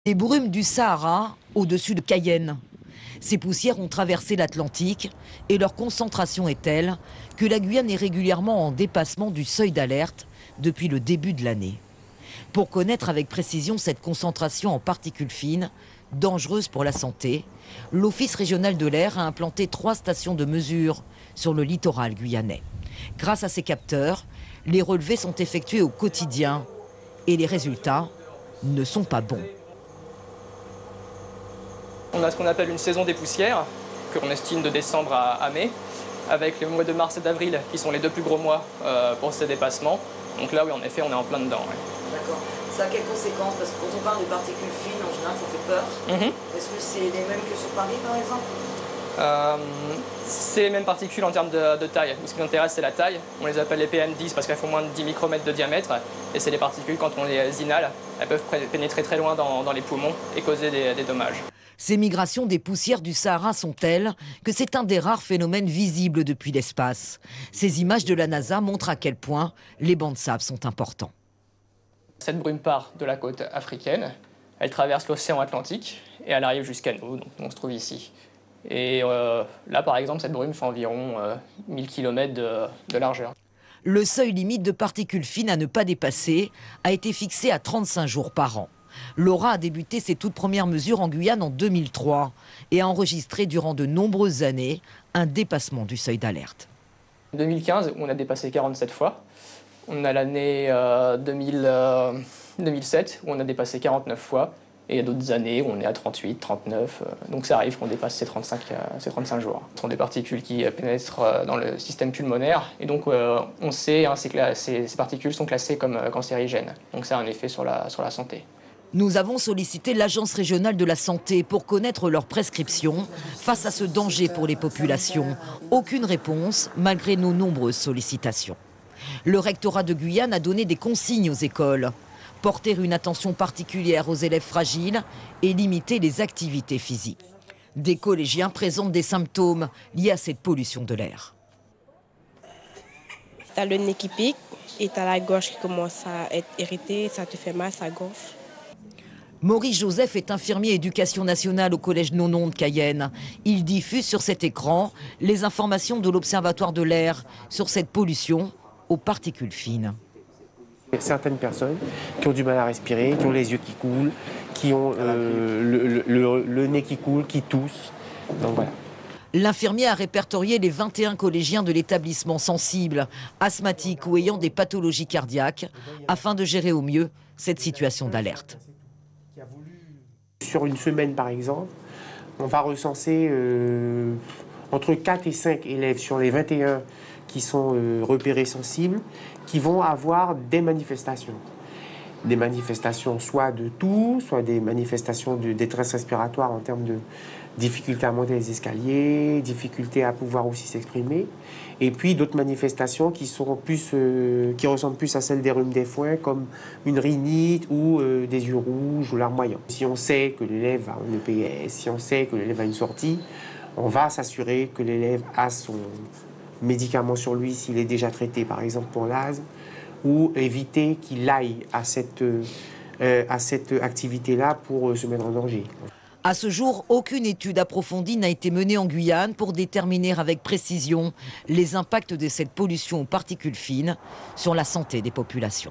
Les brumes du Sahara au-dessus de Cayenne. Ces poussières ont traversé l'Atlantique et leur concentration est telle que la Guyane est régulièrement en dépassement du seuil d'alerte depuis le début de l'année. Pour connaître avec précision cette concentration en particules fines, dangereuse pour la santé, l'Office régional de l'air a implanté 3 stations de mesure sur le littoral guyanais. Grâce à ces capteurs, les relevés sont effectués au quotidien et les résultats ne sont pas bons. On a ce qu'on appelle une saison des poussières, que l'on estime de décembre à mai, avec les mois de mars et d'avril qui sont les 2 plus gros mois pour ces dépassements. Donc là, oui, en effet, on est en plein dedans. Ouais. D'accord. Ça a quelles conséquences? Parce que quand on parle de particules fines, en général, ça fait peur. Est-ce que c'est les mêmes que sur Paris, par exemple? C'est les mêmes particules en termes de taille. Ce qui nous intéresse, c'est la taille. On les appelle les PM10 parce qu'elles font moins de 10 micromètres de diamètre. Et c'est les particules, quand on les inhale, elles peuvent pénétrer très loin dans les poumons et causer des dommages. Ces migrations des poussières du Sahara sont telles que c'est un des rares phénomènes visibles depuis l'espace. Ces images de la NASA montrent à quel point les bancs de sable sont importants. Cette brume part de la côte africaine, elle traverse l'océan Atlantique et elle arrive jusqu'à nous, donc on se trouve ici. Et là, par exemple, cette brume fait environ 1000 km de largeur. Le seuil limite de particules fines à ne pas dépasser a été fixé à 35 jours par an. L'ORA a débuté ses toutes premières mesures en Guyane en 2003 et a enregistré durant de nombreuses années un dépassement du seuil d'alerte. En 2015, on a dépassé 47 fois. On a l'année 2007 où on a dépassé 49 fois. Et il y a d'autres années où on est à 38, 39. Donc ça arrive qu'on dépasse ces 35 jours. Ce sont des particules qui pénètrent dans le système pulmonaire. Et donc on sait que ces particules sont classées comme cancérigènes. Donc ça a un effet sur la santé. Nous avons sollicité l'Agence régionale de la santé pour connaître leurs prescriptions face à ce danger pour les populations. Aucune réponse malgré nos nombreuses sollicitations. Le rectorat de Guyane a donné des consignes aux écoles. Porter une attention particulière aux élèves fragiles et limiter les activités physiques. Des collégiens présentent des symptômes liés à cette pollution de l'air. Tu as le nez qui pique et tu as la gorge qui commence à être irritée, ça te fait mal, ça gonfle. Maurice Joseph est infirmier éducation nationale au collège Nonon de Cayenne. Il diffuse sur cet écran les informations de l'Observatoire de l'air sur cette pollution aux particules fines. Certaines personnes qui ont du mal à respirer, qui ont les yeux qui coulent, qui ont le nez qui coule, qui toussent. Donc voilà. L'infirmier a répertorié les 21 collégiens de l'établissement sensibles, asthmatiques ou ayant des pathologies cardiaques, afin de gérer au mieux cette situation d'alerte. Sur une semaine, par exemple, on va recenser entre 4 et 5 élèves sur les 21 qui sont repérés sensibles, qui vont avoir des manifestations. Des manifestations soit de toux, soit des manifestations de détresse respiratoire en termes de difficulté à monter les escaliers, difficulté à pouvoir aussi s'exprimer. Et puis d'autres manifestations qui ressemblent plus à celles des rhumes des foins, comme une rhinite ou des yeux rouges ou larmoyants. Si on sait que l'élève a un EPS, si on sait que l'élève a une sortie, on va s'assurer que l'élève a son médicament sur lui s'il est déjà traité, par exemple pour l'asthme, ou éviter qu'il aille à cette activité-là pour se mettre en danger. À ce jour, aucune étude approfondie n'a été menée en Guyane pour déterminer avec précision les impacts de cette pollution aux particules fines sur la santé des populations.